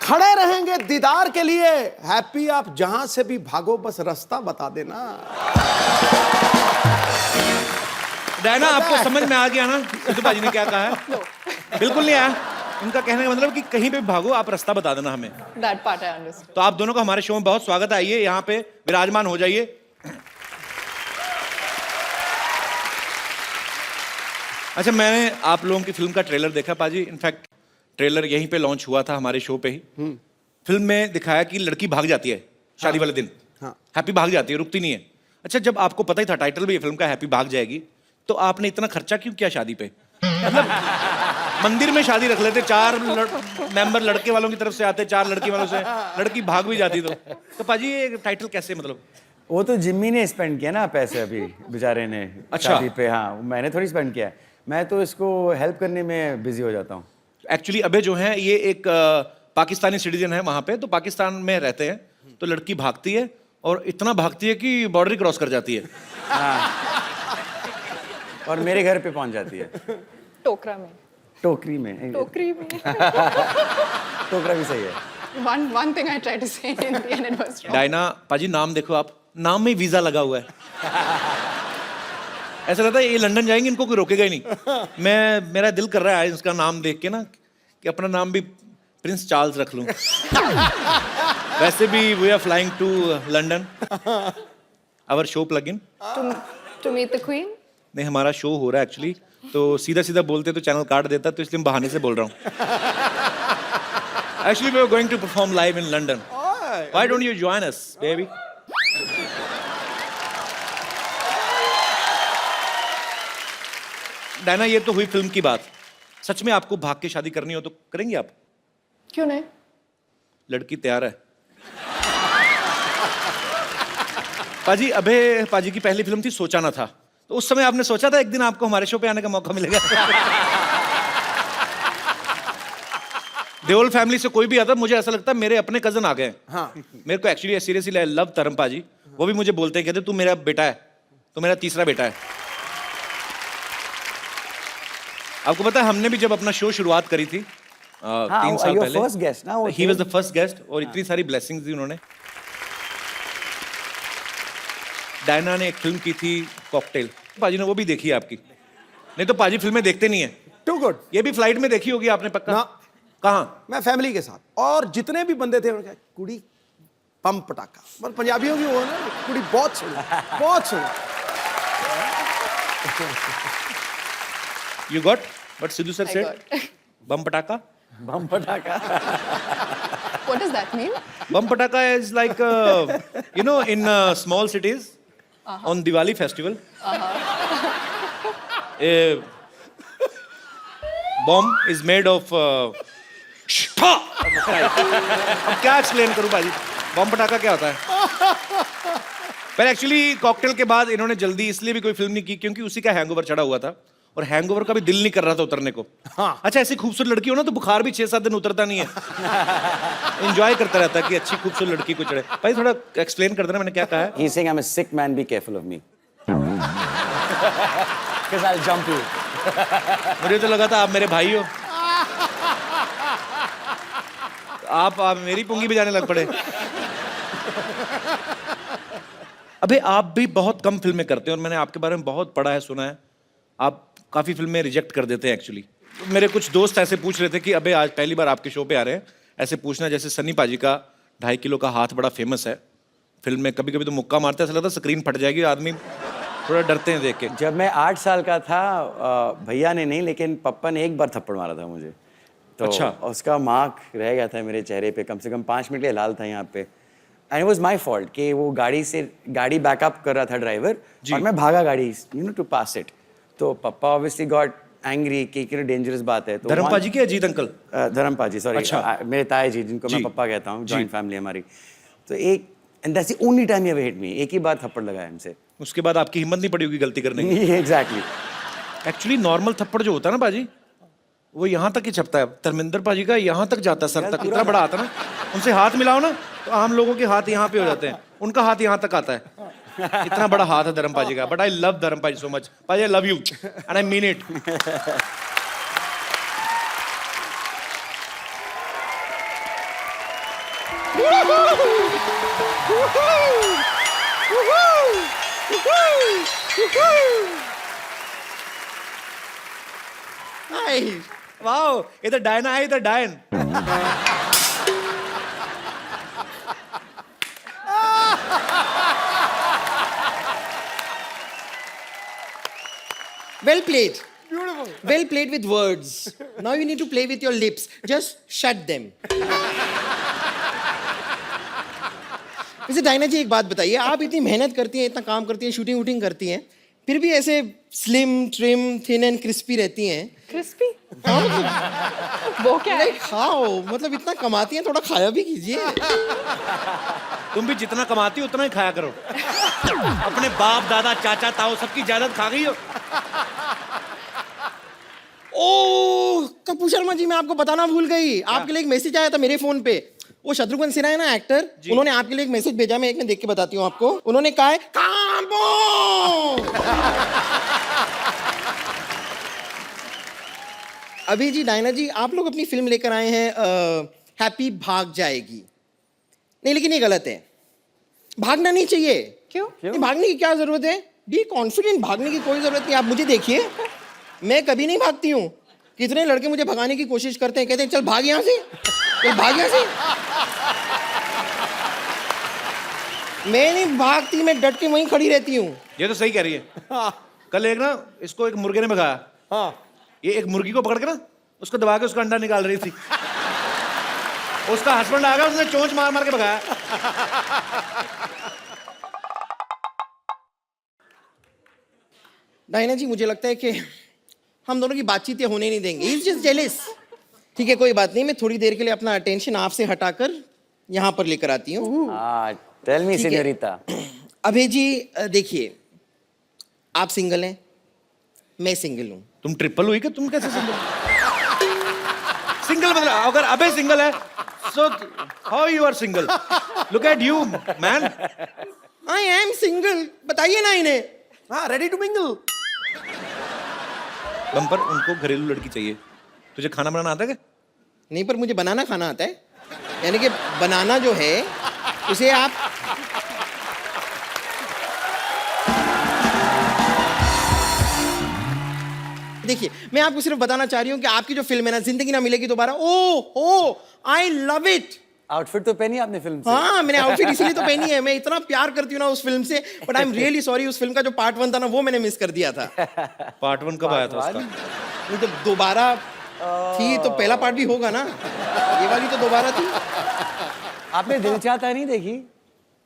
खड़े रहेंगे दीदार के लिए। हैप्पी आप जहां से भी भागो, बस रास्ता बता देना। डायना, आपको समझ में आ गया ना सिद्धू पाजी ने क्या कहा है? बिल्कुल नहीं आया। उनका कहने का मतलब कि कहीं पे भागो, आप रास्ता बता देना हमें। That part I understood. तो आप दोनों का हमारे शो में बहुत स्वागत है। आइए यहाँ पे विराजमान हो जाइए। अच्छा, मैंने आप लोगों की फिल्म का ट्रेलर देखा पाजी। इनफैक्ट ट्रेलर यहीं पे लॉन्च हुआ था हमारे शो पे ही। फिल्म में दिखाया कि लड़की भाग जाती है शादी वाले दिन। हैप्पी भाग जाती है, रुकती नहीं है। अच्छा, जब आपको पता ही था टाइटल भी ये फिल्म का हैप्पी भाग जाएगी, तो आपने इतना खर्चा क्यों किया शादी पे? मतलब मंदिर में शादी रख लेते, 4 मेंबर लड़के वालों की तरफ से आते, 4 लड़की वालों से, लड़की भाग भी जाती। तो पाजी ये टाइटल कैसे, मतलब? वो तो जिम्मी ने स्पेंड किया ना पैसे अभी बेचारे ने। अच्छा। शादी पे। हाँ, मैंने थोड़ी स्पेंड किया। मैं तो इसको हेल्प करने में बिजी हो जाता हूँ। एक्चुअली अबे जो है ये एक पाकिस्तानी सिटीजन है वहां पे, तो पाकिस्तान में रहते हैं। तो लड़की भागती है और इतना भागती है कि बॉर्डर ही क्रॉस कर जाती है। हाँ। और मेरे घर पे पहुंच जाती है। टोकरा में। टोकरी में। टोकरी में। टोकरा भी सही है। One thing I tried to say in Hindi and it was wrong. Diana पाजी, नाम देखो आप, नाम में वीजा लगा हुआ है। ऐसा लगता है ये लंदन जाएंगे, इनको कोई रोकेगा ही नहीं। मेरा दिल कर रहा है इसका नाम देख के ना कि अपना नाम भी प्रिंस चार्ल्स रख लूं। वैसे भी we are flying to London. Our show plug in To meet the queen? नहीं, हमारा शो हो रहा है एक्चुअली, तो सीधा सीधा बोलते तो चैनल काट देता, तो इसलिए बहाने से बोल रहा हूँ। Actually we are going to perform live in London. Why don't you join us baby? Diana, ये तो हुई फिल्म की बात। सच में आपको भाग के शादी करनी हो तो करेंगी आप? क्यों नहीं? लड़की तैयार है। पाजी, अबे पाजी की पहली फिल्म थी सोचा ना था, तो उस समय आपने सोचा था एक दिन आपको हमारे शो पे आने का मौका मिलेगा? देओल फैमिली से कोई भी आता, मुझे ऐसा लगता है मेरे अपने कजन आ गए। हाँ। मेरे को एक्चुअली सीरियसली आई लव तरम पाजी। वो भी मुझे बोलते हैं, कहते तू मेरा बेटा है, तो मेरा तीसरा बेटा है। आपको पता है हमने भी जब अपना शो शुरुआत करी थी 3 साल पहले, फर्स्ट गेस्ट ना वो। He was the first guest, और इतनी सारी ब्लेसिंग्स दी उन्होंने। डायना ने एक फिल्म की थी कॉकटेल, पाजी ने वो भी देखी है आपकी? नहीं तो पाजी फिल्में देखते नहीं है। Too good. ये भी फ्लाइट में देखी होगी आपने पक्का? ना। कहाँ? मैं फैमिली के साथ, और जितने भी बंदे थे उन्होंने कहा कुड़ी पम पटाखा, मतलब पंजाबियों की वो ना, कुड़ी बहुत सुनी, बहुत सुनी। You got what Sidhu sir I said? got. Bum pataka? बम पटाखा। What does that mean? Bum pataka is like, you know, in small cities, on Diwali festival, a bomb is made of अब क्या explain करूं भाजी? बम पटाखा क्या होता है? पर एक्चुअली कॉकटेल के बाद इन्होंने जल्दी इसलिए भी कोई फिल्म नहीं की क्योंकि उसी का हैंगओवर चढ़ा हुआ था, और हैंगओवर का भी दिल नहीं कर रहा था उतरने को। हाँ। अच्छा, ऐसी खूबसूरत लड़की हो ना तो बुखार भी 6-7 दिन उतरता नहीं है। एंजॉय करता रहता है कि अच्छी खूबसूरत लड़की को चढ़े। भाई थोड़ा एक्सप्लेन कर देना मैंने क्या कहा है। He's saying I'm a sick man, be careful of me. Because I'll jump you. मुझे तो लगा था आप मेरे भाई हो, आप मेरी पुंगी बजाने लग पड़े। अबे आप भी बहुत कम फिल्में करते हैं, और मैंने आपके बारे में बहुत पढ़ा है, सुना है। आप काफी फिल्में रिजेक्ट कर देते हैं एक्चुअली। मेरे कुछ दोस्त ऐसे पूछ रहे थे कि अबे आज पहली बार आपके शो पे आ रहे हैं, ऐसे पूछना जैसे सन्नी पाजी का 2.5 किलो का हाथ बड़ा फेमस है फिल्म में, कभी कभी तो मुक्का मारते हैं, ऐसा लगता है स्क्रीन फट जाएगी, आदमी थोड़ा डरते हैं देख के। जब मैं 8 साल का था, भैया ने नहीं लेकिन पप्पा ने एक बार थप्पड़ मारा था मुझे, तो अच्छा। उसका मार्क रह गया था मेरे चेहरे पे, कम से कम 5 मिनट के लाल था यहाँ पे। And it was my fault कि वो गाड़ी बैकअप कर रहा था ड्राइवर, और मैं भागा गाड़ी, you know, to pass it. तो पप्पा ऑब्वियसली गॉट एंग्री कि डेंजरस बात है। तो धर्म पाजी की अजीत अंकल? धर्म पाजी, सॉरी। अच्छा। मेरे ताया जी, जिनको मैं पप्पा कहता हूँ, जॉइंट फैमिली हमारी। तो एक, and that's the only time he ever hit me, एक ही बार थप्पड़ लगाया हमसे। उसके बाद आपकी हिम्मत नहीं पड़ी होगी गलती करने की। एग्जैक्टली। एक्चुअली नॉर्मल थप्पड़ जो होता है ना पाजी, वो यहाँ तक ही छपता है। धर्मेंद्र पाजी का यहाँ तक जाता है, सर तक, इतना बड़ा आता है ना। उनसे हाथ मिलाओ ना तो आम लोगों के हाथ यहाँ पे हो जाते हैं, उनका हाथ यहाँ तक आता है। इतना बड़ा हाथ है धर्म पाजी का। बट आई लव धर्म पाजी सो मच। पाजी, आई love you and I mean it. Wow, इधर डायना है, इधर डायन। Well played. Beautiful. Well played with words. Now you need to play with your lips. Just shut them. वैसे Diana जी एक बात बताइए, आप इतनी मेहनत करती हैं, इतना काम करती हैं, शूटिंग वूटिंग करती हैं, फिर भी ऐसे slim trim thin and crispy रहती हैं। Crispy? वो क्या है? नहीं खाओ, मतलब इतना कमाती हैं, थोड़ा खाया भी कीजिए। तुम भी जितना कमाती हो उतना ही खाया करो। अपने बाप दादा चाचा ताऊ सबकी जायदाद खा गई हो। ओह कपूर शर्मा जी, मैं आपको बताना भूल गई, आपके लिए एक मैसेज आया था मेरे फोन पे। वो शत्रुघ्न सिन्हा है ना एक्टर, उन्होंने आपके लिए एक मैसेज भेजा, मैं एक में देख के बताती हूँ आपको। उन्होंने कहा है कांबो। अभी जी डायना जी, आप लोग अपनी फिल्म लेकर आए हैं हैप्पी भाग जाएगी। नहीं लेकिन ये गलत है, भागना नहीं चाहिए। क्यों? नहीं, भागने की क्या जरूरत है? बी कॉन्फिडेंट, भागने की कोई जरूरत नहीं। आप मुझे देखिए, मैं कभी नहीं भागती हूँ। कितने लड़के मुझे भगाने की कोशिश करते हैं, कहते हैं चल भाग यहाँ से, चल भाग यहाँ से। मैं नहीं भागती, मैं डट के वहीं खड़ी रहती हूँ। ये तो सही कह रही है। कल एक ना इसको एक मुर्गे ने भगाया। हाँ, ये एक मुर्गी को पकड़ के ना उसको दबा के उसका अंडा निकाल रही थी। उसका हस्बैंड आ गया, उसने चोंच मार मार के भगाया। डायना जी, मुझे लगता है कि हम दोनों की बातचीत ये होने नहीं देंगे। He's just jealous। ठीक है, कोई बात नहीं, मैं थोड़ी देर के लिए अपना अटेंशन आपसे हटाकर यहाँ पर लेकर आती हूँ। टेल मी ठीक है। सीनियोरिटा। अभय जी देखिए, आप सिंगल हैं, मैं सिंगल हूँ। तुम ट्रिपल हुई क्या? तुम कैसे सिंगल? सिंगल मतलब अगर अबे सिंगल है, so how you are single? Look at you man. I am single, बताइए ना इन्हें। हाँ, रेडी टू मिंगल। बम्पर, उनको घरेलू लड़की चाहिए। तुझे खाना बनाना आता है क्या? नहीं, पर मुझे बनाना खाना आता है। यानी कि बनाना जो है उसे आप देखिए, मैं आपको सिर्फ बताना चाह रही हूँ कि आपकी जो फिल्म है ना, जिंदगी ना मिलेगी दोबारा, ओ आई लव इट। आउटफिट तो पहनी आपने फिल्म से? हाँ, मैंने आउटफिट इसीलिए तो पहनी है। मैं इतना प्यार करती हूँ ना उस फिल्म से, but I am really sorry, उस फिल्म का जो पार्ट 1 था ना, वो मैंने मिस कर दिया था। पार्ट 1 कब आया था उसका? नहीं तो दोबारा थी तो पहला पार्ट भी होगा ना, ये वाली तो दोबारा थी। आपने दिल चाहता नहीं देखी?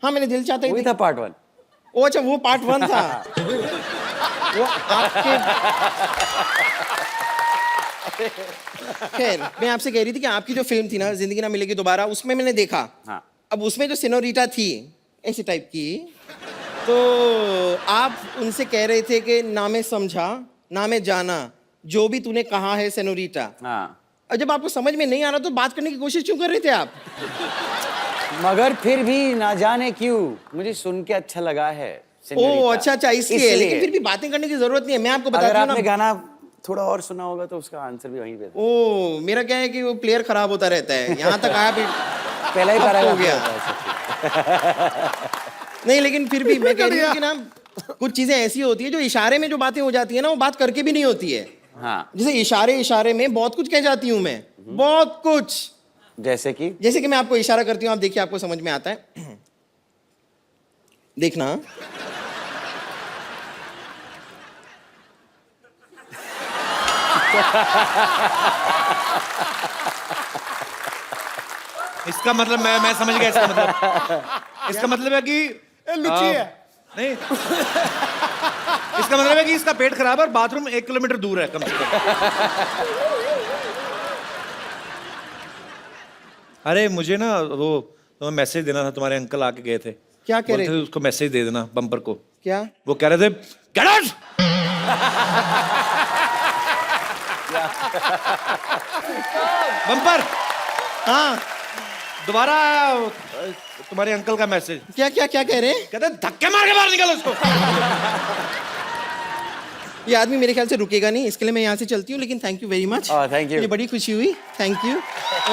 हाँ, मैंने दिल चाहता ही वही देखी। था पार्ट 1। ओ अच्छा, वो पार्ट 1 था। वो आपके खैर, मैं आपसे कह रही थी कि आपकी जो फिल्म थी ना, जिंदगी ना मिलेगी दोबारा, उसमें मैंने देखा। हाँ। अब उसमें जो सिनोरिटा थी ऐसी टाइप की, तो आप उनसे कह रहे थे कि ना मैं समझा ना मैं जाना, जो भी तूने कहा है सिनोरिटा। हाँ। अब जब आपको समझ में नहीं आ रहा तो बात करने की कोशिश क्यों कर रहे थे आप? मगर फिर भी ना जाने क्यों मुझे सुन के अच्छा लगा है। ओ अच्छा, इसलिए। लेकिन फिर भी बातें करने की जरूरत नहीं है, मैं आपको बताती हूँ ना। आपने गाना थोड़ा और सुना होगा तो उसका आंसर भी वहीं पे था। ओ, मेरा क्या है कि वो प्लेयर खराब होता रहता है, यहाँ तक आया भी पहला ही अब पैराग्राफ हो गया। नहीं, लेकिन फिर भी मैं कह रही हूँ कि ना, कुछ चीजें ऐसी होती है जो इशारे में जो बातें हो जाती है ना, वो बात करके भी नहीं होती है। हाँ। जैसे इशारे में बहुत कुछ कह जाती हूँ मैं, बहुत कुछ। जैसे कि मैं आपको इशारा करती हूँ, आप देखिए आपको समझ में आता है। देखना। इसका मतलब मैं समझ गया। इसका मतलब है कि लुच्ची है। नहीं, इसका मतलब है कि इसका पेट खराब है और बाथरूम 1 किलोमीटर दूर है कम से कम। अरे मुझे ना वो मैसेज देना था, तुम्हारे अंकल आके गए थे। क्या कह रहे थे? उसको मैसेज दे देना बम्पर को। क्या? वो कह रहे थे गेट आउट। बम्पर, हाँ, दोबारा तुम्हारे अंकल का मैसेज। क्या क्या क्या कह रहे हैं? कहते धक्के मार के बाहर निकालो उसको। ये आदमी मेरे ख्याल से रुकेगा नहीं, इसके लिए मैं यहाँ से चलती हूँ। लेकिन thank you very much. Thank you. मुझे बड़ी खुशी हुई। Thank you.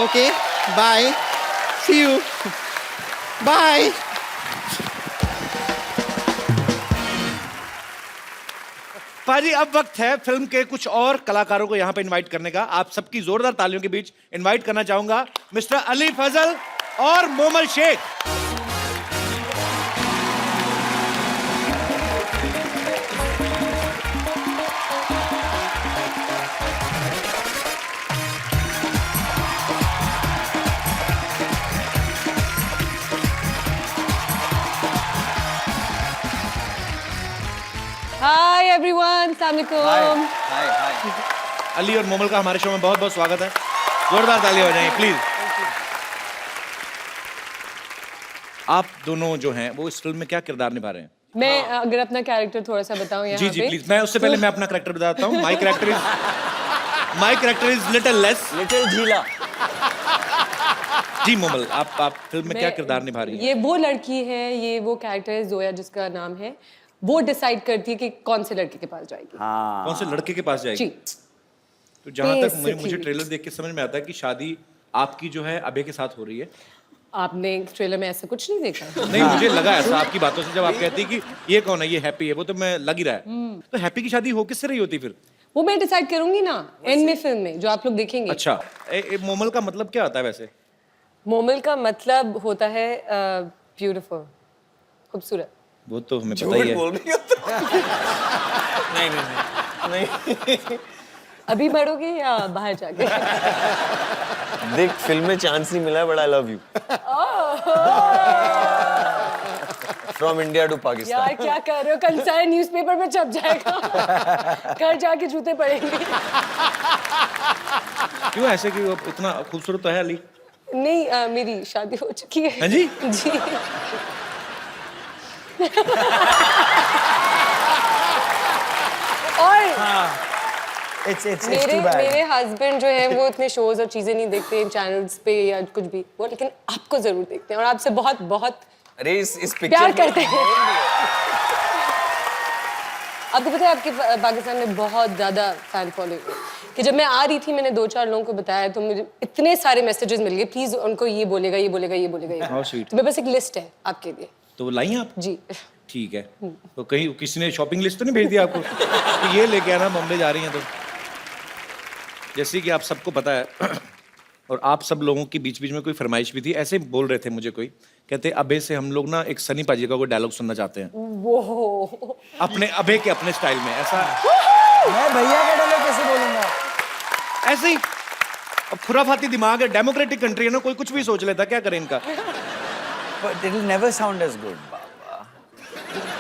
Okay, bye, see you. Bye. पाजी अब वक्त है फिल्म के कुछ और कलाकारों को यहाँ पे इनवाइट करने का। आप सबकी जोरदार तालियों के बीच इनवाइट करना चाहूंगा मिस्टर अली फजल और मोमल शेख। हाय एवरीवन, अस्सलाम वालेकुम। अली और मोमल का हमारे शो में बहुत बहुत स्वागत है। जोरदार तालियां हो जाएं प्लीज। आप दोनों जो हैं वो इस फिल्म में क्या किरदार निभा रहे हैं? मैं अगर अपना कैरेक्टर थोड़ा सा बताऊं यहाँ जी जी पे। प्लीज। मैं उससे पहले मैं अपना कैरेक्टर बताता हूँ। My character is little less. Little झीला। जी मोमल, आप फिल्म में क्या किरदार निभा रही हैं? ये वो लड़की है, ये वो कैरेक्टर है जोया जिसका नाम है। वो डिसाइड करती है कि कौन से लड़के के पास जाएगी। कौन से लड़के के पास जाएगी? जी। तो जहां तक मुझे Basically. ट्रेलर देख के समझ में आता है कि शादी आपकी जो है अभय के साथ हो रही है। आपने ट्रेलर में ऐसा कुछ नहीं देखा? नहीं, मुझे लगा ऐसा आपकी बातों से, जब आप कहती कि ये कौन है, ये हैप्पी है, वो तो मैं लग ही रहा है। तो हैप्पी की शादी हो किससे रही होती फिर? वो मैं डिसाइड करूंगी ना एंड में फिल्म में, जो आप लोग देखेंगे। अच्छा, मोमल का मतलब क्या होता है वैसे? मोमल का मतलब होता है ब्यूटीफुल, खूबसूरत। वो तो हमें पता ही है। बोल रही हो नहीं। अभी बढ़ोगे या बाहर जाके? देख, फिल्म में चांस नहीं मिला है, but I love you. From India to Pakistan. यार क्या कर रहे हो? कल सारे न्यूज़पेपर में छप जाएगा। घर जाके जूते पड़ेंगे। क्यों ऐसे कि वो इतना खूबसूरत तो है अली? नहीं, मेरी शादी हो चुकी है। हाँ जी? जी। और It's मेरे too bad. मेरे हस्बैंड जो है वो इतने शोज और चीजें नहीं देखते चैनल्स पे या कुछ भी, वो लेकिन आपको जरूर देखते हैं और आपसे बहुत बहुत अरे इस प्यार पिक्चर करते हैं। आपको पता है आपके पाकिस्तान में बहुत ज्यादा फैन फॉलोइंग है कि जब मैं आ रही थी मैंने 2-4 लोगों को बताया तो मुझे इतने सारे मैसेजेस मिल गए, प्लीज उनको ये बोलेगा ये बोलेगा ये बोलेगा ये। How sweet. तो मेरे पास एक लिस्ट है आपके लिए। तो वो लाई हैं आप? जी। ठीक है। तो कहीं किसी ने शॉपिंग लिस्ट तो नहीं भेज दिया आपको कि ये लेके आना, बॉम्बे जा रही हैं? तो जैसे कि आप सबको पता है और आप सब लोगों के बीच बीच में कोई फरमाइश भी थी, ऐसे बोल रहे थे मुझे कोई, कहते अबे से हम लोग ना एक सनी पाजी का कोई डायलॉग सुनना चाहते हैं वो अपने अबे के अपने स्टाइल में। ऐसा मैं भैया का डायलॉग कैसे बोलूंगा? ऐसे ही अब खुराफाती दिमाग है, डेमोक्रेटिक कंट्री है ना, कोई कुछ भी सोच लेता, क्या करें इनका। But it will never sound as good.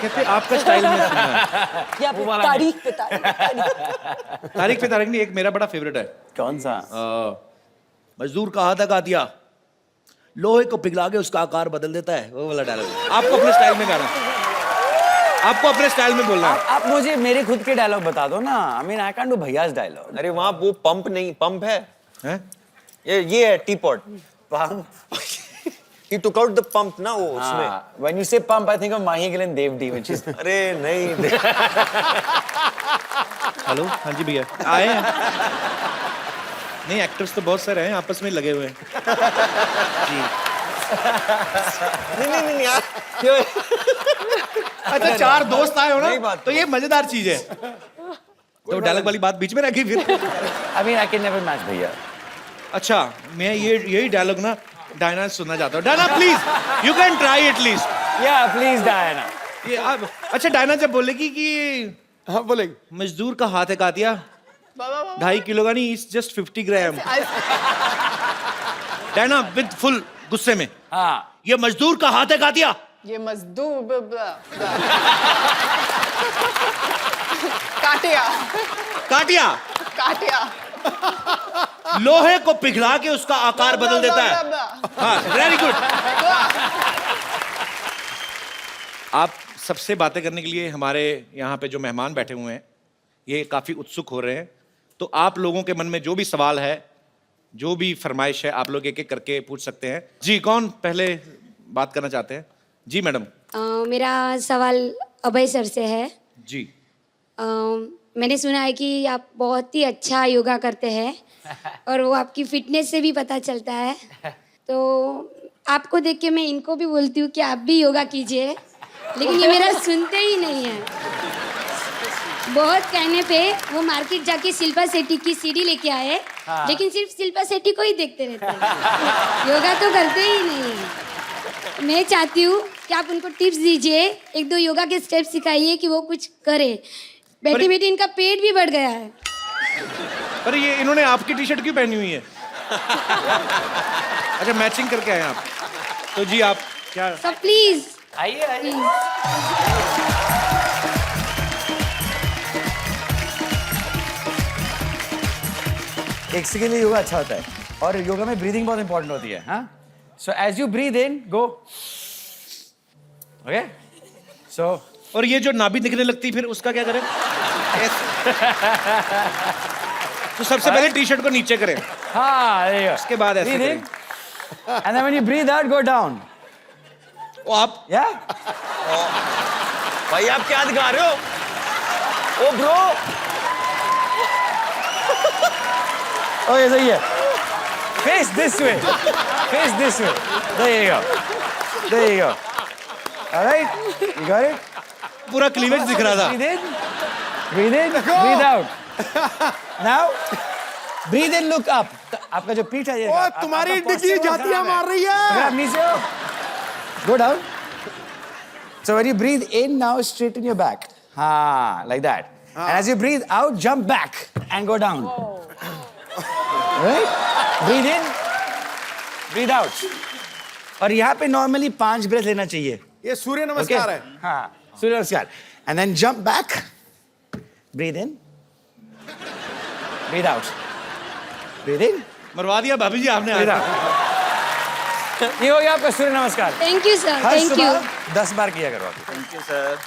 कहते आपका स्टाइल में सुनना है। या फिर तारीख पे तारीख। तारीख पे तारीख नहीं, एक मेरा बड़ा फेवरेट है। कौन सा? मजदूर का हाथ का दिया, लोहे को पिघला के उसका आकार बदल देता है, वो वाला डायलॉग। आपको अपने स्टाइल में गाना, आपको अपने स्टाइल में बोलना है। आप मुझे मेरे खुद के डायलॉग बता दो ना। I mean I can't do भैया's डायलॉग। अरे वहाँ वो पंप नहीं, पंप है, हैं? ये है T pot. He took out the pump ना वो उसमें। When you say pump, I think of Mahi Gill and Dev D, which is अरे नहीं। हेलो, हाँ जी भैया आए हैं। नहीं, एक्टर्स तो बहुत सारे हैं, आपस में लगे हुए हैं जी। नहीं यार, क्यों? अच्छा, 4 दोस्त आए हो नहीं ना, बात तो ये मजेदार चीज है। तो डायलॉग वाली बात बीच में रखी फिर। I mean I can never match भैया। अच्छा, मैं यही डायलॉग ना डायना से सुनना चाहता हूँ। Diana please, you can try at least. Yeah, please Diana। ये अच्छा, डायना जब बोलेगी कि हाँ बोलेंगे। मजदूर का हाथ है कातिया, 2.5 किलो का नहीं, it's just 50 gram. Diana with full गुस्से में, हाँ। ये मजदूर का हाथ है कातिया। ये मजदूर काटिया काटिया काटिया लोहे को पिघला के उसका आकार बदल देता है। हाँ, वेरी गुड। आप सबसे बातें करने के लिए हमारे यहाँ पे जो मेहमान बैठे हुए हैं ये काफी उत्सुक हो रहे हैं, तो आप लोगों के मन में जो भी सवाल है, जो भी फरमाइश है, आप लोग एक एक करके पूछ सकते हैं। जी, कौन पहले बात करना चाहते हैं? जी मैडम। मेरा सवाल अभय सर से है। जी। मैंने सुना है कि आप बहुत ही अच्छा योगा करते हैं और वो आपकी फिटनेस से भी पता चलता है। तो आपको देख के मैं इनको भी बोलती हूँ कि आप भी योगा कीजिए, लेकिन ये मेरा सुनते ही नहीं है। बहुत कहने पे वो मार्केट जाके शिल्पा शेट्टी की सीडी लेके आए, लेकिन सिर्फ शिल्पा शेट्टी को ही देखते रहते हैं, योगा तो करते ही नहीं है। मैं चाहती हूँ कि आप उनको टिप्स दीजिए, 1-2 योगा के स्टेप सिखाइए कि वो कुछ करे। बैठे बैठे इनका पेट भी बढ़ गया है। पर ये इन्होंने आपकी टी शर्ट क्यों पहनी हुई है? अच्छा, मैचिंग करके आए आप। तो जी आप क्या? सब प्लीज आइए आइए। एक सेकंड के लिए योगा अच्छा होता है, और योगा में ब्रीदिंग बहुत इंपॉर्टेंट होती है। हाँ, so as you breathe in, go, okay, so. और ये जो नाभि दिखने लगती फिर उसका क्या करें? तो सबसे पहले टी शर्ट को नीचे करें, हाँ, उसके बाद ऐसे breathe in, and then when you breathe out, go down. ओ आप Yeah? भाई आप क्या दिखा रहे हो? ओ ब्रो, ओके, सही है। Face this way. Face this way. There you go. There you go. All right? You got it? पूरा क्लीवेज दिख रहा था। Breathe in. Breathe in. Breathe out. Now, breathe in, look up. आपका जो पीठ है ये। ओ तुम्हारी डिग्गी जातियां मार रही है। अगर आप नीचे हो, go down. So when you breathe in, now straighten your back. हाँ, like that. And as you breathe out, jump back and go down. Right? Breathe in, breathe out. और यहाँ पे normally 5 breath लेना चाहिए. ये सूर्य नमस्कार है। हाँ, सूर्य नमस्कार. And then jump back. Breathe in. Breathe out. Breathe in. मरवा दिया भाभी जी आपने Breathe आज। out. ये हो गया आपका सूर्य नमस्कार. Thank you sir, her thank you. सुबह 10 बार किया करो आप. Thank you sir.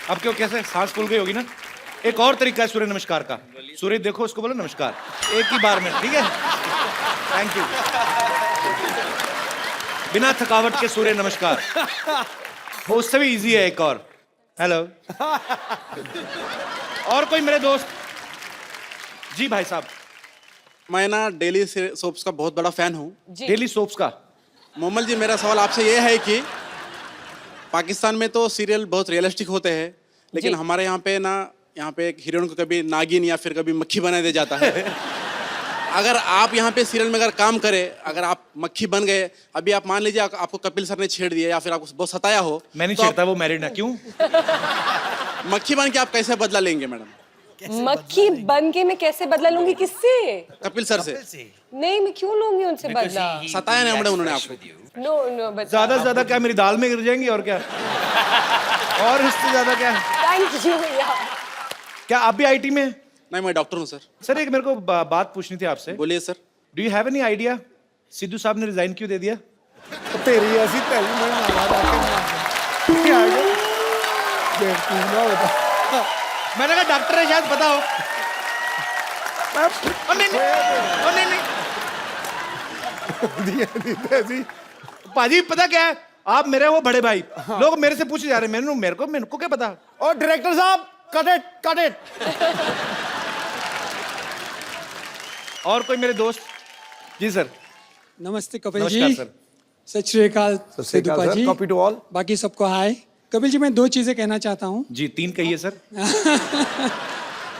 अब क्यों कैसे सांस फूल गई होगी ना? एक और तरीका है सूर्य नमस्कार का। सूर्य देखो, उसको बोलो नमस्कार, एक ही बार में, ठीक है? Thank you. बिना थकावट के सूर्य नमस्कार। वो उससे भी इजी है एक और। हेलो। और कोई मेरे दोस्त? जी भाई साहब। मैं ना डेली सोप्स का बहुत बड़ा फैन हूँ। डेली सोप्स का? मोमल जी, मेरा सवाल आपसे ये है कि पाकिस्तान में तो सीरियल बहुत रियलिस्टिक होते हैं, लेकिन हमारे यहाँ पे एक हीरोइन को कभी नागिन या फिर कभी मक्खी बना दिया जाता है। अगर आप यहाँ पे सीरियल में अगर काम करें, अगर आप मक्खी बन गए, अभी आप मान लीजिए आपको कपिल सर ने छेड़ दिया या फिर आपको बहुत सताया हो, मैं नहीं तो छेड़ता, वो मैरिड है। क्यों? मक्खी बन के आप कैसे बदला लेंगे मैडम? मक्खी बन के मैं कैसे बदला लूंगी? किससे? कपिल सर से। नहीं, मैं क्यों लूंगी उनसे बदला? सताया नहीं मैडम उन्होंने आपको? नो नो, बट ज्यादा से ज्यादा क्या मेरी दाल में गिर जाएंगी और क्या? और इससे ज्यादा क्या? थैंक यू भैया। क्या आप भी आईटी में? नहीं, मैं डॉक्टर हूँ सर। सर एक मेरे को बात पूछनी थी आपसे। बोलिए sir. Do you have any idea Sidhu साहब ने रिजाइन क्यों दे दिया? तेरी ऐसी पहली मैं आवाज आके क्या है? बेवकूफ ना बता। मैंने कहा डॉक्टर है, शायद पता हो। ओ नहीं नहीं, ओ नहीं नहीं। ऐसी पाजी पता क्या है, आप मेरे वो बड़े भाई, लोग मेरे से पूछे जा रहे हैं, मेरे को क्या पता? और डायरेक्टर साहब, कट इट। और कोई मेरे दोस्त? जी सर। नमस्ते कपिल नमस्कार जी। सर। सत श्री अकाल Sidhu ji. Copy to all. बाकी सबको हाय। कपिल जी, मैं 2 चीजें कहना चाहता हूँ। जी 3 कहिए सर।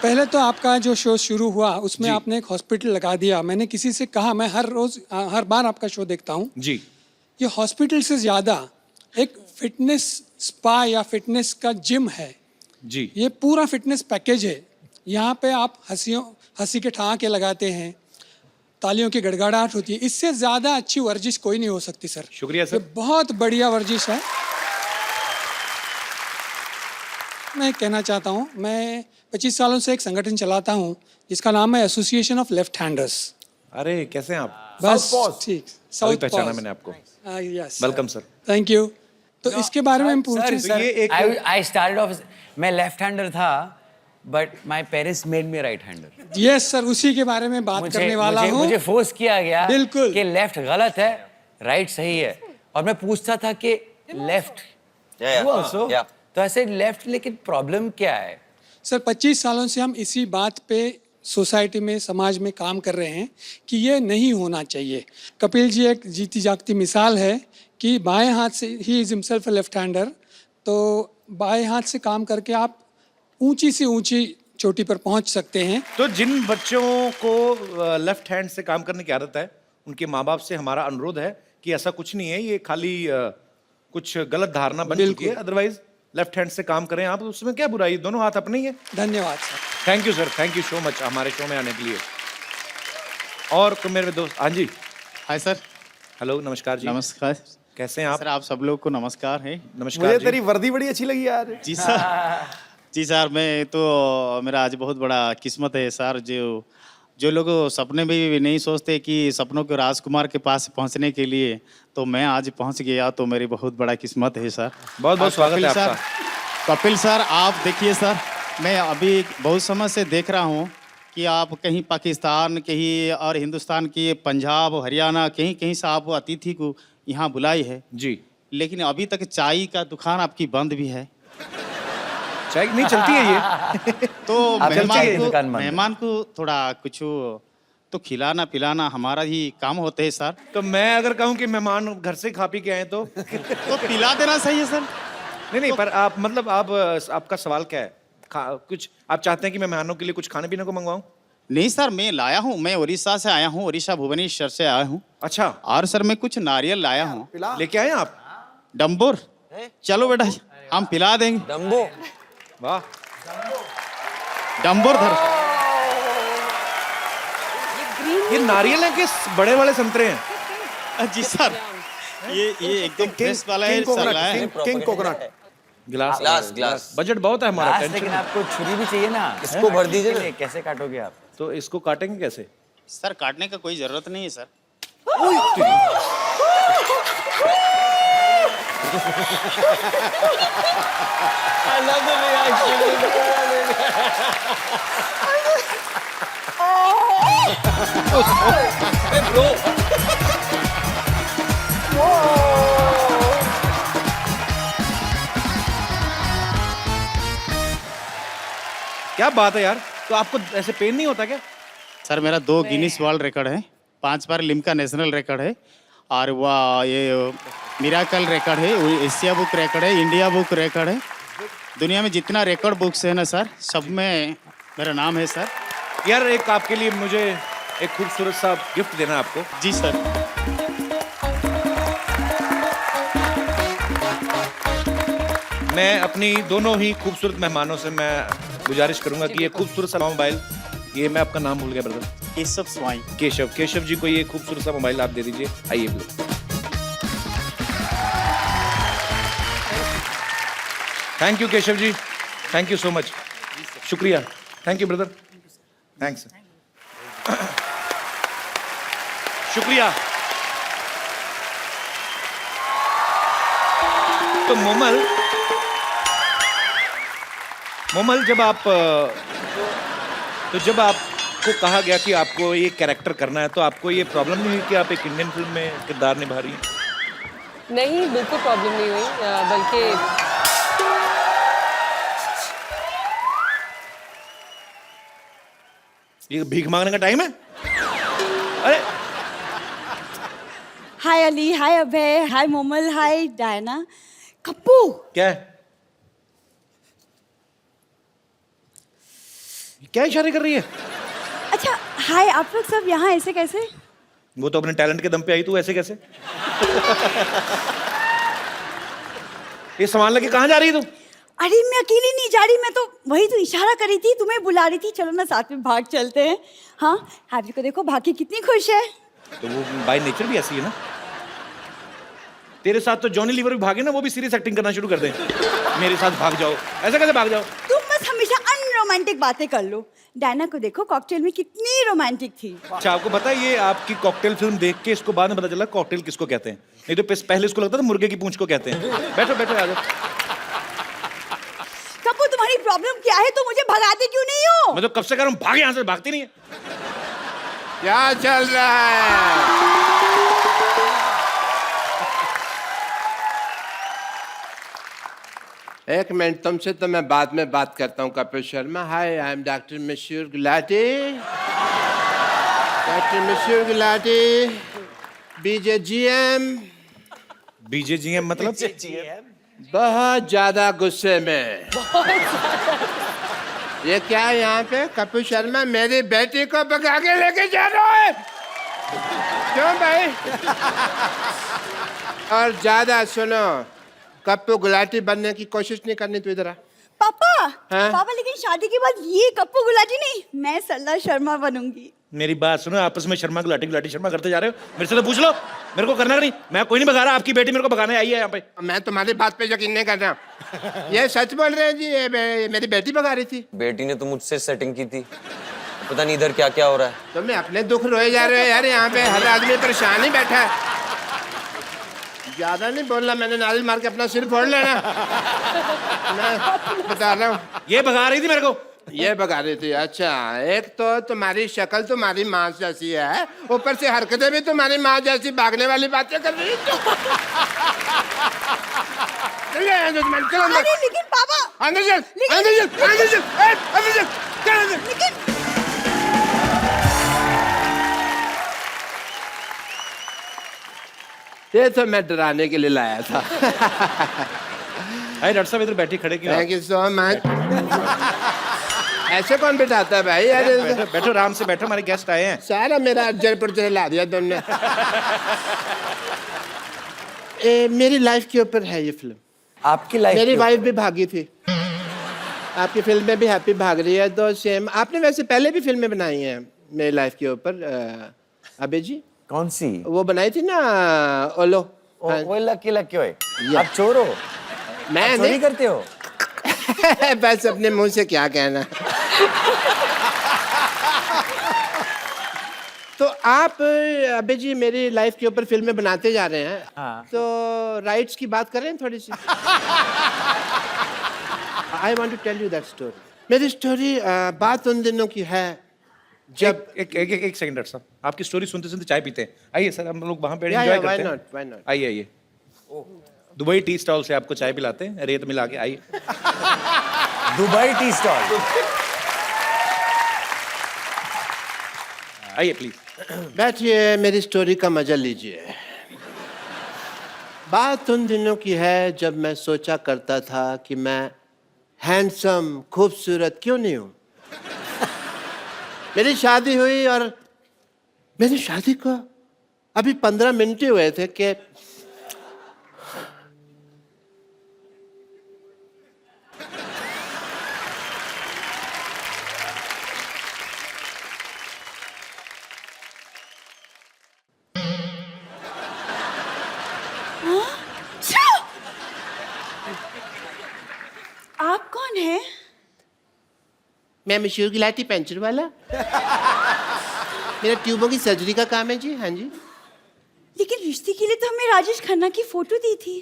पहले तो आपका जो शो शुरू हुआ उसमें आपने एक हॉस्पिटल लगा दिया। मैंने किसी से कहा, मैं हर बार आपका शो देखता हूँ। जी। ये हॉस्पिटल से ज्यादा एक फिटनेस स्पा या फिटनेस का जिम है। जी। ये पूरा फिटनेस पैकेज है। यहाँ पे आप हंसी के ठहाके लगाते हैं, तालियों की गड़गड़ाहट होती है। इससे ज्यादा अच्छी वर्जिश कोई नहीं हो सकती सर। शुक्रिया सर। ये बहुत बढ़िया वर्जिश है। मैं कहना चाहता हूँ, मैं 25 सालों से एक संगठन चलाता हूँ जिसका नाम है एसोसिएशन ऑफ लेफ्ट हैंडर्स। अरे कैसे हैं आप? बस ठीक, अभी साउथ पहचाना मैंने आपको। Yes, welcome sir. Thank you. तो इसके बारे में हम पूछें सर, ये एक- I started off, मैं लेफ्ट हैंडर था, but my parents made me right hander. Yes sir, उसी के बारे में बात करने वाला हूँ। मुझे फोर्स किया गया बिल्कुल कि लेफ्ट गलत है, राइट सही है, और मैं पूछता था कि लेफ्ट तो ऐसे लेफ्ट, लेकिन प्रॉब्लम क्या है? सर 25 सालों से हम इसी बात पे सोसाइटी में समाज में काम कर रहे हैं कि ये नहीं होना चाहिए। कपिल जी एक जीती जागती मिसाल है कि बाएं हाथ से ही is himself a left hander, तो बाएं हाथ से काम करके आप ऊंची से ऊंची चोटी पर पहुंच सकते हैं। तो जिन बच्चों को लेफ्ट हैंड से काम करने की आदत है, उनके माँ बाप से हमारा अनुरोध है कि ऐसा कुछ नहीं है, ये खाली कुछ गलत धारणा बन चुकी है। अदरवाइज लेफ्ट हैंड से काम करें आप, उसमें क्या बुराई, दोनों हाथ अपने ही है। धन्यवाद sir. Thank you sir, thank you so much हमारे शो में आने के लिए। और तो मेरे दोस्त, हाँ जी, हाय सर। हेलो, नमस्कार जी। नमस्कार कैसे हैं आप? सर, आप सब लोग को नमस्कार है। नमस्कार मुझे जी। तेरी वर्दी बड़ी अच्छी लगी यार। जी सर। जी सर, मैं तो मेरा आज बहुत बड़ा किस्मत है सर। जो लोग सपने में भी नहीं सोचते कि सपनों के राजकुमार के पास पहुंचने के लिए, तो मैं आज पहुंच गया, तो मेरी बहुत बड़ा किस्मत है सर। बहुत बहुत स्वागत है कपिल सर, आपका। कपिल सर, आप देखिए सर, मैं अभी बहुत समय से देख रहा हूँ कि आप कहीं पाकिस्तान, कहीं और हिंदुस्तान की पंजाब, हरियाणा, कहीं कहीं से आप अतिथि को यहाँ बुलाई है जी, लेकिन अभी तक चाय का दुकान आपकी बंद भी है। चाय नहीं चलती है ये। तो आपकी चाय की दुकान बंद है। मेहमान को थोड़ा कुछ तो खिलाना पिलाना हमारा ही काम होते है सर। तो मैं अगर कहूँ कि मेहमान घर से खा पी के आए तो तो पिला देना सही है सर। नहीं नहीं, पर आप मतलब आप आपका सवाल क्या है? कुछ आप चाहते हैं कि मैं मेहमानों के लिए कुछ खाने पीने को मंगवाऊं? नहीं सर, मैं लाया हूँ, मैं उड़ीसा से आया हूँ, उड़ीसा भुवनेश्वर से आया हूँ। अच्छा, और सर मैं कुछ नारियल लाया हूँ। लेके आए आप? डम्बोर, चलो बेटा हम पिला देंगे। डम्बो वाह, डम्बोर धर। ये नारियल है कि बड़े वाले संतरे हैं? जी सर, ये एकदम फ्रेश वाला है सर, लाया है। King coconut. गिलास ग्लास। बजट बहुत है हमारा। लास्ट, टेंशन लेकिन आपको छुरी भी चाहिए ना, इसको भर दीजिए ना। कैसे काटोगे आप? तो इसको काटेंगे कैसे? सर काटने का कोई जरूरत नहीं है sir. I love the reaction. Hey bro. क्या बात है यार, तो आपको ऐसे पेन नहीं होता क्या? सर मेरा 2 गिनीज वर्ल्ड रिकॉर्ड है, 5 बार लिम्का नेशनल रिकॉर्ड है, और वह ये मिराकल रिकॉर्ड है, एशिया बुक रिकॉर्ड है, इंडिया बुक रिकॉर्ड है। दुनिया में जितना रिकॉर्ड बुक्स है ना सर, सब में मेरा नाम है सर। यार एक आपके लिए मुझे एक खूबसूरत सा गिफ्ट देना है आपको। जी सर। मैं अपनी दोनों ही खूबसूरत मेहमानों से मैं गुजारिश करूंगा कि ये खूबसूरत सा मोबाइल, ये मैं आपका नाम भूल गया ब्रदर, केशव स्वाई। केशव जी को ये खूबसूरत सा मोबाइल आप दे दीजिए। आइए bro. Thank you Keshav ji, thank you so much, शुक्रिया, थैंक यू ब्रदर, थैंक्स, शुक्रिया। तो मोमल, जब आपको कहा गया कि आपको ये कैरेक्टर करना है, तो आपको ये प्रॉब्लम नहीं हुई कि आप एक इंडियन फिल्म में किरदार निभा रही हैं? नहीं, बिल्कुल प्रॉब्लम नहीं हुई, बल्कि ये भीख मांगने का टाइम है? अरे हाय अली, हाय अभय, हाय मोमल, हाय डायना। कप्पू, क्या है? क्या इशारे कर रही है? अच्छा हाय, आप लोग सब यहाँ ऐसे कैसे? वो तो अपने टैलेंट के दम पे आई, तू ऐसे कैसे? ये सामान लेके कहाँ जा रही है तू? अरे मैं अकेली नहीं जा रही, मैं तो वही तो इशारा करी थी, तुम्हें बुला रही थी, चलो ना साथ में भाग चलते हैं। हाँ, हैप्पी को देखो, भागी कितनी खुश है। तो वो बाय नेचर भी ऐसी है ना। तेरे साथ तो जॉनी लीवर भी भागे ना, वो भी सीरियस एक्टिंग करना शुरू कर दे। मेरे साथ भाग जाओ, ऐसे कैसे भाग जाओ? तुम बस हमेशा अनरोमांटिक बातें कर लो। डायना को देखो, कॉकटेल में कितनी रोमांटिक थी। अच्छा, आपको पता है ये आपकी कॉकटेल फिल्म देख के इसको बाद में पता चला कॉकटेल किसको कहते हैं। नहीं तो पहले इसको लगता था मुर्गे की पूंछ को कहते हैं। बैठो बैठो, आ जाओ। कप्पू, तुम्हारी प्रॉब्लम क्या है? तुम मुझे भगाते क्यों नहीं हो? मैं तो कब से कह रहा हूँ भागे यहाँ से, भागती नहीं है। क्या चल रहा है? एक मिनट, तुमसे तो मैं बाद में बात करता हूँ कपिल शर्मा। हाय, आई एम डॉक्टर मशहूर गुलाटी। डॉक्टर मशहूर गुलाटी, BJGM। BJGM मतलब? बहुत ज्यादा गुस्से में। ये क्या है यहाँ पे? कपिल शर्मा मेरी बेटी को भगा के लेके जा रहा है। क्यों भाई? और ज्यादा सुनो, कप्पू गुलाटी बनने की कोशिश नहीं करनी तू। इधर आ। पापा, हाँ? पापा लेकिन शादी के बाद ये कप्पू गुलाटी नहीं, मैं सरला शर्मा बनूंगी। मेरी बात सुनो, आपस में शर्मा गुलाटी शर्मा करते जा रहे हो। मेरे से तो पूछ लो, मेरे को करना नहीं। मैं कोई नहीं भगा रहा, आपकी बेटी मेरे को भगाने आई है यहाँ पे। मैं तुम्हारी बात पे यकीन नहीं कर रहा। ये सच बोल रहे हैं जी, ये मेरी बेटी भगा रही थी। बेटी ने तो मुझसे सेटिंग की थी, पता नहीं इधर क्या क्या हो रहा है। तुम्हें अपने दुख रोए जा रहे हो यार, यहाँ पे हर आदमी परेशान ही बैठा है। ज्यादा नहीं बोलना, मैंने नारियल मार के अपना सिर फोड़ लेना। मैं बता रहा हूँ। ये भगा रही थी मेरे को। ये भगा रही थी? अच्छा, एक तो तुम्हारी शक्ल तुम्हारी माँ जैसी है, ऊपर से हरकतें भी तुम्हारी माँ जैसी, भागने वाली बातें कर रही है। चलो अरे लेकिन पापा, अंदर चल, अंदर चल, अंदर चल, अंदर चल, चल अंदर। ये तो मैं डराने के लिए लाया था। अरे डॉक्टर साहब इधर बैठी खड़े क्यों? Thank you so much. ऐसे कौन बैठाता है भाई? यार बैठो आराम से बैठो, हमारे गेस्ट आए हैं। सारा मेरा अज्जर पुर्जर ला दिया तुमने। मेरी लाइफ के ऊपर है ये फिल्म। आपकी लाइफ? मेरी वाइफ भी भागी थी, आपकी फिल्म में भी हैप्पी भाग रही है, दो सेम। आपने वैसे पहले भी फिल्में बनाई हैं मेरी लाइफ के ऊपर अबे जी। कौन सी? वो बनाई थी ना ओलो। वो लकी लकी होए। आप चोर हो? मैं चोरी नहीं करते हो? बस अपने मुंह से क्या कहना। तो आप अबे जी मेरी लाइफ के ऊपर फिल्में बनाते जा रहे हैं। हाँ। तो राइट्स की बात करें थोड़ी सी। I want to tell you that story. मेरी स्टोरी बात उन दिनों की है जब एक सेकंड डॉक्टर साहब, आपकी स्टोरी सुनते सुनते चाय पीते हैं। आइए सर, हम लोग वहाँ पे Yeah, एंजॉय yeah, why करते हैं। not, why not? आइए आइए, दुबई टी स्टॉल से आपको चाय पिलाते हैं, रेत मिला के। आइए। Dubai tea stall. आइए प्लीज। बैठिए, मेरी स्टोरी का मजा लीजिए। बात उन दिनों की है जब मैं सोचा करता था कि मैं हैंडसम खूबसूरत क्यों नहीं हूं। मेरी शादी हुई और मेरी शादी को अभी 15 मिनट ही हुए थे कि आप कौन है? मैं मशहूर गिलाटी पेंचर वाला। मेरा ट्यूबों की सर्जरी का काम है जी। हाँ जी। लेकिन रिश्ते के लिए तो हमें राजेश खन्ना की फोटो दी थी।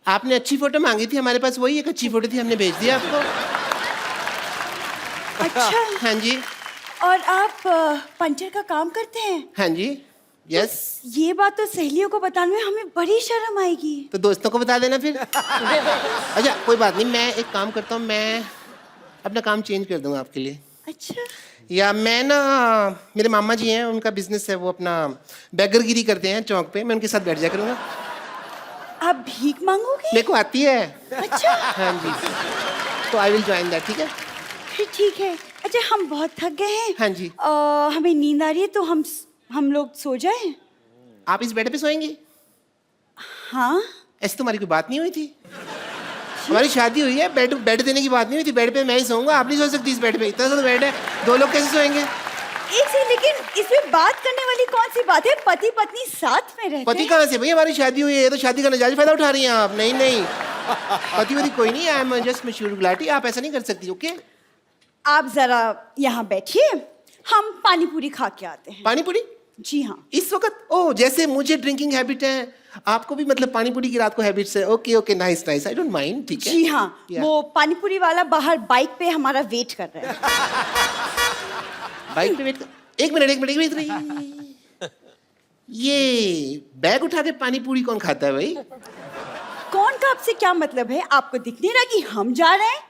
आपने अच्छी फोटो मांगी थी, हमारे पास वही एक अच्छी फोटो थी, हमने भेज दिया आपको। अच्छा। हाँ जी। और आप पंचर का काम करते हैं? हाँ जी। यस। ये बात तो सहेलियों को बताने में हमें बड़ी शर्म आएगी। तो दोस्तों को बता देना फिर। अच्छा कोई बात नहीं, मैं एक काम करता हूँ, मैं अपना काम चेंज कर दूंगा आपके लिए। अच्छा। या मैं ना, मेरे मामा जी हैं, उनका बिजनेस है, वो अपना बैगरगिरी करते हैं चौक पे, मैं उनके साथ बैठ जाया करूँगा। आप भीख मांगोगे? मेरे को आती है। अच्छा। हाँ जी। तो आई विल ज्वाइन दैट। ठीक है? फिर ठीक है। अच्छा हम बहुत थक गए हैं। हाँ जी। हमें नींद आ रही है, तो हम लोग सो जाएं? आप इस बेड पे सोएंगे? हाँ। ऐसी तुम्हारी कोई बात नहीं हुई थी। हमारी शादी हुई है, बेड देने की बात नहीं हुई थी। बेड पे मैं ही सोऊंगा, आप नहीं सो सकती इस बेड पे। इतना तो बेड है, दो लोग कैसे सोएंगे? एक सेकंड, लेकिन इसमें बात करने वाली कौन सी बात है? पति पत्नी साथ में रहते पति हैं। कहाँ से भाई? हमारी शादी हुई है, ये तो शादी का नजायज फायदा उठा रही हैं आप। नहीं नहीं, पति वति कोई नहीं है। आई एम जस्ट मशहूर गुलाटी। आप ऐसा नहीं कर सकती। ओके? आप जरा यहाँ बैठिए, हम पानी पूरी खा के आते हैं। पानी पूरी? जी हाँ। इस वक्त? ओ, जैसे मुझे ड्रिंकिंग हैबिट है, आपको भी मतलब पानी पूरी की रात को हैबिट्स है। Okay okay, nice nice, I don't mind. ठीक है? जी हाँ। Yeah. वो पानी पूरी वाला बाहर बाइक पे हमारा वेट कर रहा है। बाइक पे वेट। एक मिनट रही। ये बैग उठा के पानी पूरी कौन खाता है भाई? कौन का आपसे क्या मतलब है? आपको दिखने लगी हम जा रहे हैं?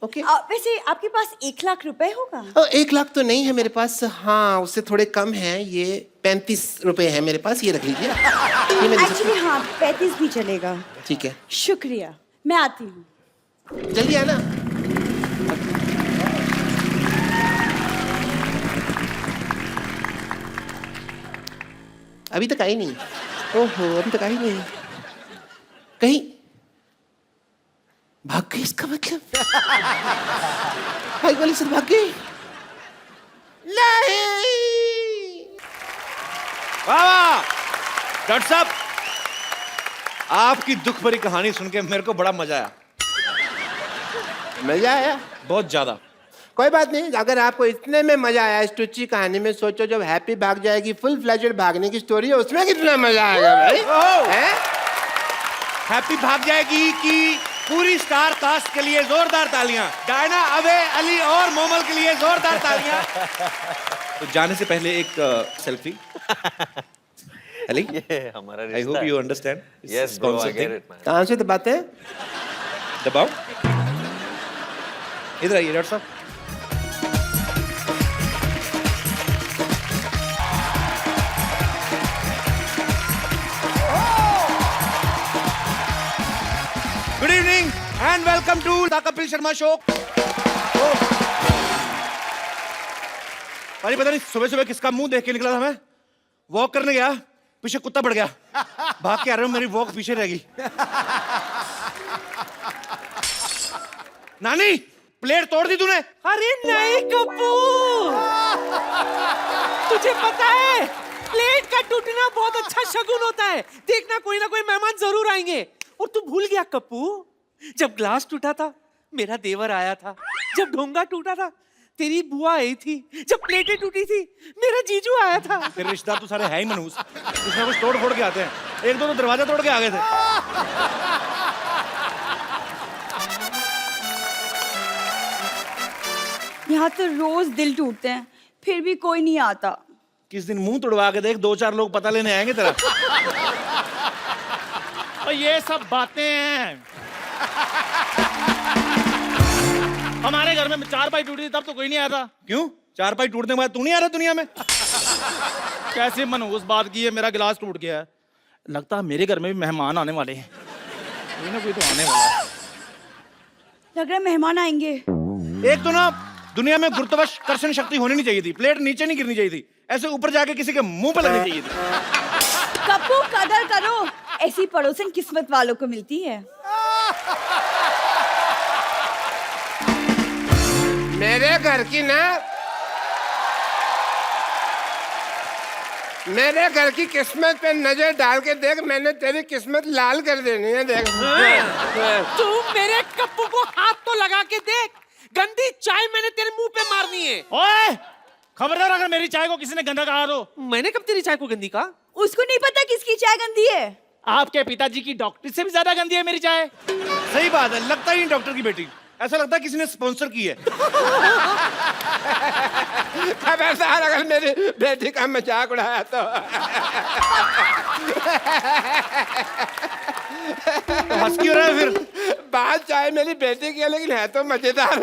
ओके। वैसे आपके पास 1 लाख रुपए होगा? 1 लाख तो नहीं है मेरे पास, हाँ उससे थोड़े कम है। ये 35 रुपए है मेरे पास, ये रख लीजिए। ये मैं दे सकती एक्चुअली हाँ 35 भी चलेगा। हूँ। ठीक है, शुक्रिया, मैं आती हूँ। जल्दी आना। अभी तक आई नहीं। ओहो, अभी तक आई नहीं। कहीं भाग गई इसका मतलब? भाई वाली से भाग गई? नहीं। वाह डॉक्टर साहब, आपकी दुख भरी कहानी सुन के मेरे को बड़ा मजा आया, मजा आया? बहुत ज्यादा। कोई बात नहीं, अगर आपको इतने में मजा आया इस टुच्ची कहानी में, सोचो जब हैप्पी भाग जाएगी, फुल फ्लेजेड भागने की स्टोरी है, उसमें कितना मजा आएगा भाई। हैं? हैप्पी भाग जाएगी कि पूरी स्टार कास्ट के लिए जोरदार तालियां, डायना, अबे, अली और मोमल के लिए जोरदार तालियां। तो जाने से पहले एक सेल्फी। अली, ये हमारा I hope you understand. Yes, bro, I get it, man. कहाँ से दबाते हैं? दबाओ, इधर आइए डॉक्टर साहब। Good evening and welcome to the Kapil Sharma show. अरे पता नहीं सुबह सुबह किसका मुंह देख के निकला था मैं, वॉक करने गया, पीछे कुत्ता बढ़ गया, भाग के आ रहा हूं, मेरी वॉक पीछे रह गई। नानी, प्लेट तोड़ दी तूने? अरे नहीं कपूर, तुझे पता है प्लेट का टूटना बहुत अच्छा शगुन होता है। देखना कोई ना कोई मेहमान जरूर आएंगे। और तू भूल गया कप्पू, जब ग्लास टूटा था मेरा देवर आया था, जब ढोंगा टूटा था तेरी बुआ आई थी, जब प्लेटें टूटी थी मेरा जीजू आया था। तेरे रिश्तेदार तो सारे है ही मनहूस, कुछ ना कुछ तोड़ फोड़ के आते हैं। एक दो तो दरवाजा तोड़ के आ गए थे। यहाँ तो रोज दिल टूटते हैं, फिर भी कोई नहीं आता। किस दिन मुंह तोड़वा के देख, 2-4 लोग पता लेने आएंगे तेरा। और ये सब बातें हैं। हमारे घर में 4 पाई टूटी थी तब तो कोई नहीं आया था। क्यों? 4 पाई टूटने के बाद तू नहीं आ रहा दुनिया में? कैसे मनहूस बात की है, मेरा गिलास टूट गया है। लगता है मेरे घर में भी मेहमान आने वाले हैं, कोई ना कोई तो आने वाला है। लग रहा है मेहमान आएंगे। एक तो ना दुनिया में गुरुत्वाकर्षण शक्ति होनी नहीं चाहिए थी, प्लेट नीचे नहीं गिरनी चाहिए थी, ऐसे ऊपर जाके किसी के मुंह पे लगनी चाहिए थी। कप्पू कदर करो, ऐसी पड़ोसन किस्मत वालों को मिलती है। मेरे घर की ना, मेरे घर की किस्मत पे नजर डाल के देख, मैंने तेरी किस्मत लाल कर देनी है। देख तू मेरे कप्पू को हाथ तो लगा के देख, गंदी चाय मैंने तेरे मुंह पे मारनी है। ओए, खबरदार अगर मेरी चाय को किसी ने गंदा कहा तो। मैंने कब तेरी चाय को गंदी कहा? उसको नहीं पता किसकी चाय गंदी है। आपके पिताजी की डॉक्टर से भी ज्यादा गंदी है मेरी चाय। सही बात है, लगता ही नहीं डॉक्टर की बेटी, ऐसा लगता है किसी ने स्पॉन्सर की है। खबरदार अगर मेरी बेटी का मजाक उड़ाया तो। हंस क्यों रहा है फिर? बात चाहे मेरी बेटी की है, लेकिन है तो मजेदार।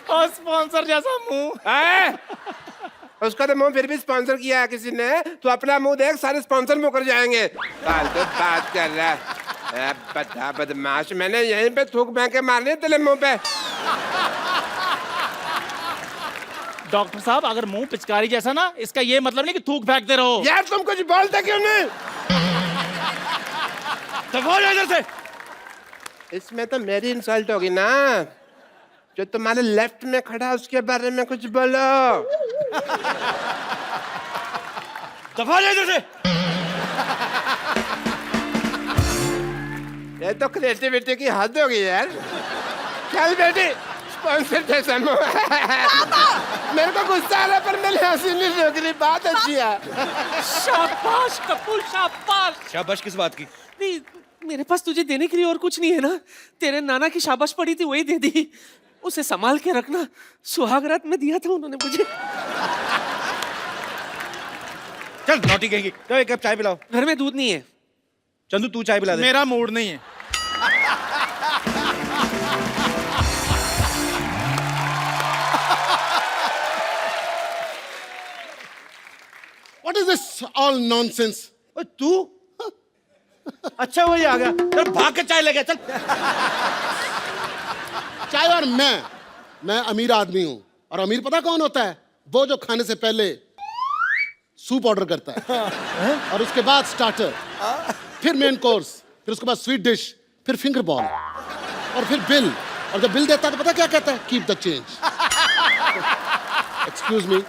और स्पॉन्सर जैसा मुंह। उसका तो मुंह फिर भी स्पॉन्सर किया है किसी ने, तो अपना मुंह देख, सारे स्पॉन्सर मुकर जाएंगे। फालतू बात कर रहा है, बता बदमाश। मैंने यहीं पे थूक फेंक के मारनी है तेरे मुंह पे। डॉक्टर साहब, अगर मुंह पिचकारी जैसा ना, इसका ये मतलब नहीं कि थूक फेंकते रहो। यार तुम कुछ बोलते क्यों नहीं? दफा इधर से। इसमें तो मेरी इंसल्ट होगी ना। जो तुम्हारे लेफ्ट में खड़ा है उसके बारे में कुछ बोलो। दफा इधर से। ये तो क्रिएटिविटी की हद होगी यार। चल बेटी, स्पॉन्सर जैसा मुंह। मेरे को गुस्सा आ रहा है पर मेरी हंसी नहीं रुक रही। बात अच्छी है। शाबाश कपूर, शाबाश। शाबाश किस बात की? नहीं, मेरे पास तुझे देने के लिए और कुछ नहीं है ना। तेरे नाना की शाबाश पड़ी थी, वही दे दी। उसे संभाल के रखना, सुहाग रात में दिया था उन्होंने मुझे। चल नौटी कहेंगी, तो एक कप चाय पिलाओ। घर में दूध नहीं है। चंदू तू चाय पिला दे। मेरा मूड नहीं है। What is this all nonsense? ओए तू अच्छा वही आ गया, चल भाग के चाय ले गया, चल। चाय और मैं अमीर आदमी हूं, और अमीर पता कौन होता है? वो जो खाने से पहले सूप ऑर्डर करता है और उसके बाद स्टार्टर, फिर मेन कोर्स, फिर उसके बाद स्वीट डिश, फिर फिंगर बॉल और फिर बिल। और जब बिल देता है तो पता क्या कहता है? Keep the change. Excuse me,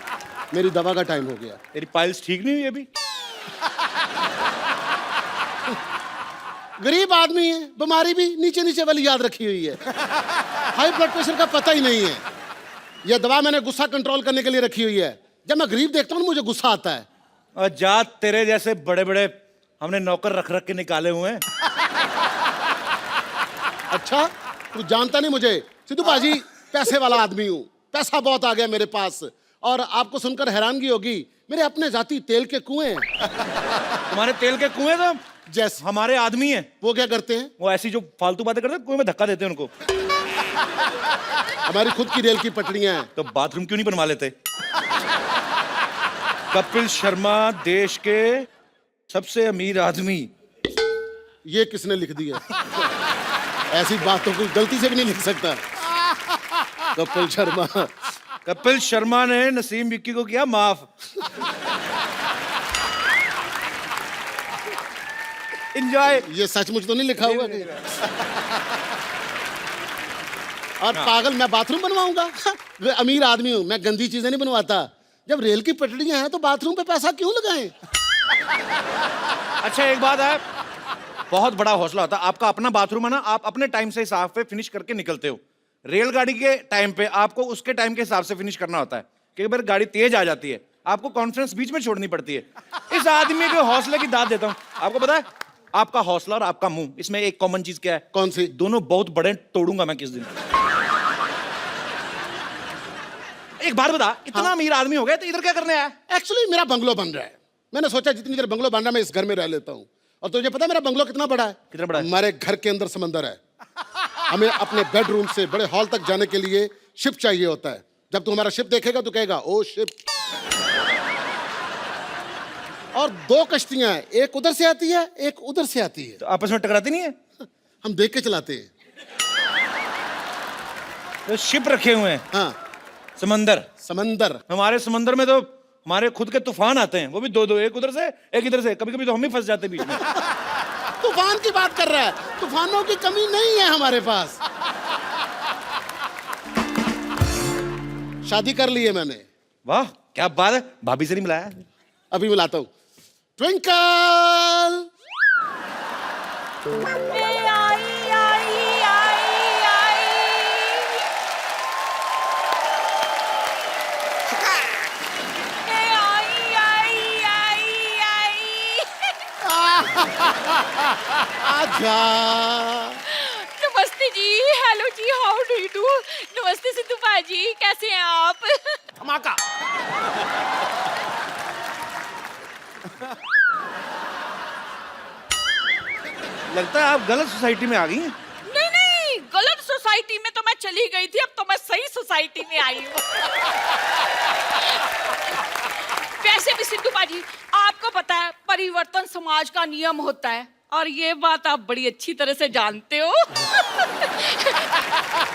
मेरी दवा का टाइम हो गया। तेरी पाइल्स ठीक नहीं हुई अभी? गरीब आदमी है, बीमारी भी नीचे नीचे वाली याद रखी हुई है। हाई ब्लड प्रेशर का पता ही नहीं है। यह दवा मैंने गुस्सा कंट्रोल करने के लिए रखी हुई है। जब मैं गरीब देखता हूँ मुझे गुस्सा आता है। और जा, तेरे जैसे बड़े बड़े हमने नौकर रख रख के निकाले हुए हैं। अच्छा, तू जानता नहीं मुझे? सिद्धू बाजी पैसे वाला आदमी हूँ, पैसा बहुत आ गया मेरे पास। और आपको सुनकर हैरानगी होगी, मेरे अपने जाति तेल के कुएं हैं। तुम्हारे तेल के कुएं तो जैसे हमारे आदमी हैं। वो क्या करते हैं? वो ऐसी जो फालतू बातें करते हैं, कुएं में धक्का देते हैं उनको। हमारी खुद की रेल की पटरियां हैं। तो बाथरूम क्यों नहीं बनवा लेते? कपिल शर्मा देश के सबसे अमीर आदमी। ये किसने लिख दिया? ऐसी बातों को गलती से भी नहीं लिख सकता। कपिल शर्मा। कपिल शर्मा ने नसीम विक्की को किया माफ। एंजॉय। ये सचमुच तो नहीं लिखा हुआ कहीं? और पागल, मैं बाथरूम बनवाऊंगा? मैं अमीर आदमी हूं, मैं गंदी चीजें नहीं बनवाता। जब रेल की पटरियां हैं तो बाथरूम पे पैसा क्यों लगाएं? अच्छा एक बात है, बहुत बड़ा हौसला होता है। आपका अपना बाथरूम है ना, आप अपने टाइम से हिसाब पे फिनिश करके निकलते हो। रेलगाड़ी के टाइम पे आपको उसके टाइम के हिसाब से फिनिश करना होता है। कई बार गाड़ी तेज आ जाती है, आपको कॉन्फ्रेंस बीच में छोड़नी पड़ती है। इस आदमी के हौसले की दाद देता हूं। आपको पता है, आपका हौसला और आपका मुंह, इसमें एक कॉमन चीज क्या है? कौन सी? दोनों बहुत बड़े, तोड़ूंगा मैं किस दिन। एक बात बता, इतना अमीर आदमी हो गया तो इधर क्या करने आया? एक्चुअली मेरा बंगलो बन रहा है। मैंने सोचा जितनी देर बंगलो बन रहा है मैं इस घर में रह लेता हूँ। और तुझे पता है मेरा बंगलो कितना बड़ा है? कितना बड़ा है? हमारे घर के अंदर समंदर है। हमें अपने बेडरूम से बड़े हॉल तक जाने के लिए शिप चाहिए होता है। जब तू हमारा शिप देखेगा तो कहेगा ओ शिप। और 2 कश्तियां हैं, एक उधर से आती है, एक उधर से आती है। तो आपस में टकराती नहीं है? हम देख के चलाते हैं। तो शिप रखे हुए हैं। हाँ, समंदर। हमारे समंदर में तो हमारे खुद के तूफान आते हैं, वो भी 2-2, एक उधर से एक इधर से। कभी कभी तो हम ही फंस जाते हैं बीच में। तूफान की बात कर रहा है? तूफानों की कमी नहीं है हमारे पास। शादी कर ली है मैंने। वाह क्या बात है। भाभी से नहीं मिलाया? अभी मिलाता हूं। ट्विंकल। आजा। नमस्ते जी, हेलो जी, हाउ डू यू डू? नमस्ते सिद्धू बाजी, कैसे हैं आप? धमाका। लगता है आप गलत सोसाइटी में आ गई हैं। नहीं नहीं, गलत सोसाइटी में तो मैं चली गई थी, अब तो मैं सही सोसाइटी में आई हूँ। वैसे भी सिद्धू बाजी, आपको पता है परिवर्तन समाज का नियम होता है, और ये बात आप बड़ी अच्छी तरह से जानते हो।